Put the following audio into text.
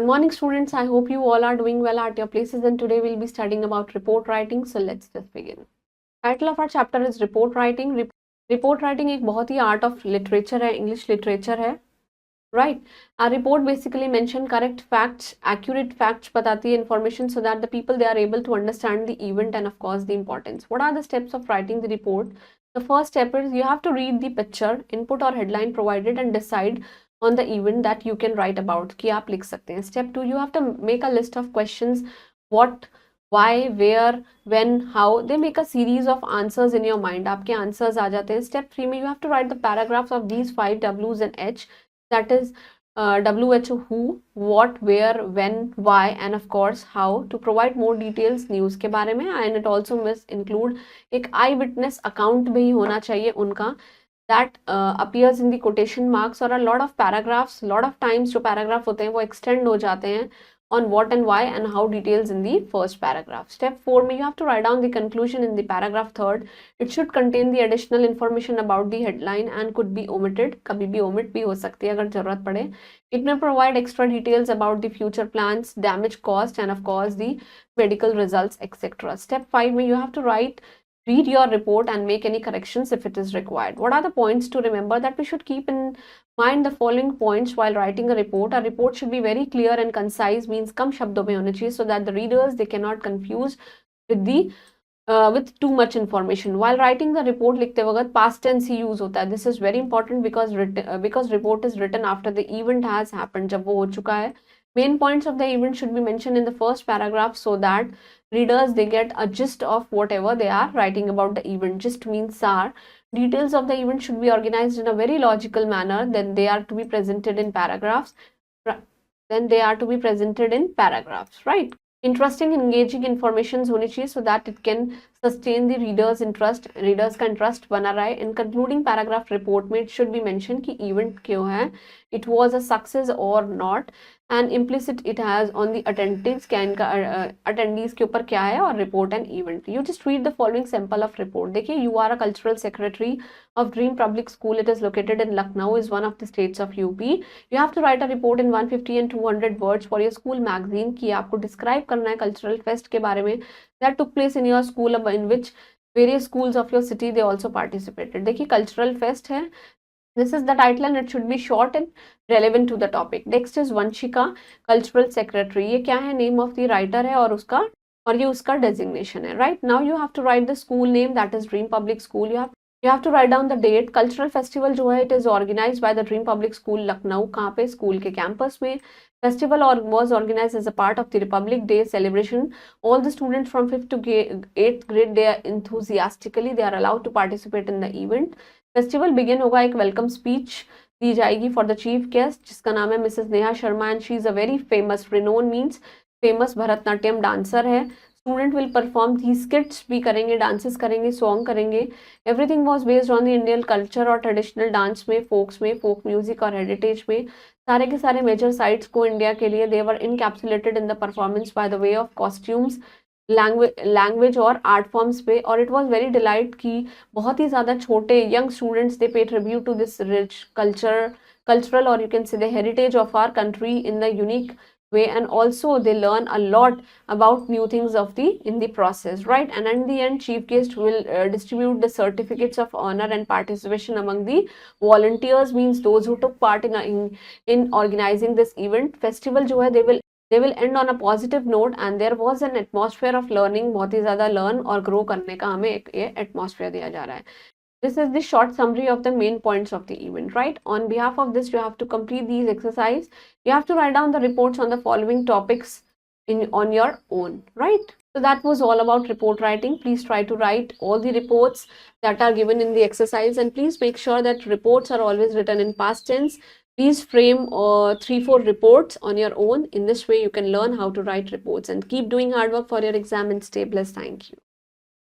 morning students, I hope you all are doing well at your places, and today we'll be studying about report writing. So let's just begin. Title of our chapter is report writing. Report writing एक बहुत ही art of literature है, English literature है, right? A report basically mention correct facts, accurate facts बताती है information so that the people they are able to understand the event and of course the importance. What are the steps of writing the report? The first step is you have to read the picture, input or headline provided and decide on the event that you can write about कि आप लिख सकते हैं. Step 2, you have to make a list of questions, what, why, where, when, how. They make a series of answers in your mind. आपके answers आ जाते हैं. Step 3 में you have to write the paragraphs of these 5 W's and H, that is WHO, who, what, where, when, why and of course how, to provide more details news के बारे में. And it also must include एक eye witness account भी होना चाहिए उनका, that appears in the quotation marks. और a lot of paragraphs, lot of times जो paragraph होते हैं वो extend हो जाते हैं on what and why and how details in the first paragraph. Step 4 में you have to write down the conclusion in the paragraph 3rd. It should contain the additional information about the headline and could be omitted. कभी भी omit भी हो सकती है अगर जरूरत पड़े. It may provide extra details about the future plans, damage cost and of course the medical results, etc. Step 5 में you have to read your report and make any corrections if it is required. What are the points to remember? That we should keep in mind the following points while writing a report. A report should be very clear and concise, means कम शब्दों में होना चाहिए, so that the readers they cannot confuse with too much information. While writing the report लिखते वक्त past tense ही use होता है. This is very important because report is written after the event has happened, जब वो हो चुका है. Main points of the event should be mentioned in the first paragraph so that readers they get a gist of whatever they are writing about the event. Gist means SAR. Details of the event should be organized in a very logical manner. Then they are to be presented in paragraphs. Right? Interesting and engaging information होनी चाहिए so that it can sustain the readers interest. Readers का interest बना रहे. In concluding paragraph report में it should be mentioned कि event क्यों है, it was a success or not, and implicit it has on the attendees क्या इनका attendees के ऊपर क्या है, और report and event. You just read the following sample of report. देखिए, you are a cultural secretary of Dream Public School. It is located in Lucknow, is one of the states of UP. You have to write a report in 150 and 200 words for your school magazine कि आपको describe करना है cultural fest के बारे में that took place in your school, in which various schools of your city they also participated. देखिए, cultural fest है. This is the title and it should be short and relevant to the topic. Next is Vanshika, cultural secretary. ये क्या है, name of the writer है और ये उसका designation है. Right now you have to write the school name, that is Dream Public School. You have to write down the date. Cultural festival जो है it is organized by the Dream Public School Lucknow. कहाँ पे, school के campus में. Festival was organized as a part of the Republic Day celebration. All the students from 5th to 8th grade they are enthusiastically they are allowed to participate in the event. Festival begin होगा, एक welcome speech दी जाएगी for the chief guest जिसका नाम है Mrs Neha Sharma and she is a very famous, renowned means famous Bharatanatyam dancer है. Student will perform the skits भी करेंगे, dances करेंगे, सॉन्ग करेंगे. Everything was based on the Indian culture और ट्रेडिशनल डांस में, फोक म्यूजिक और हेरिटेज में. सारे के सारे मेजर साइट्स को इंडिया के लिए they were encapsulated in the performance by the way of costumes, language और आर्ट फॉर्म्स पे. और इट वाज वेरी डिलाइट कि बहुत ही ज़्यादा छोटे young students they pay tribute to this rich cultural or you can say the heritage of our country in the unique way, and also they learn a lot about new things in the process, right? And in the end chief guest will distribute the certificates of honor and participation among the volunteers, means those who took part in organizing this event. Festival जो है they will end on a positive note and there was an atmosphere of learning. बहुत ही ज़्यादा learn और grow करने का हमें एक ये atmosphere दिया जा रहा है. This is the short summary of the main points of the event, right? On behalf of this, you have to complete these exercise. You have to write down the reports on the following topics on your own, right? So that was all about report writing. Please try to write all the reports that are given in the exercise and please make sure that reports are always written in past tense. Please frame 3-4 reports on your own. In this way, you can learn how to write reports and keep doing hard work for your exam and stay blessed. Thank you.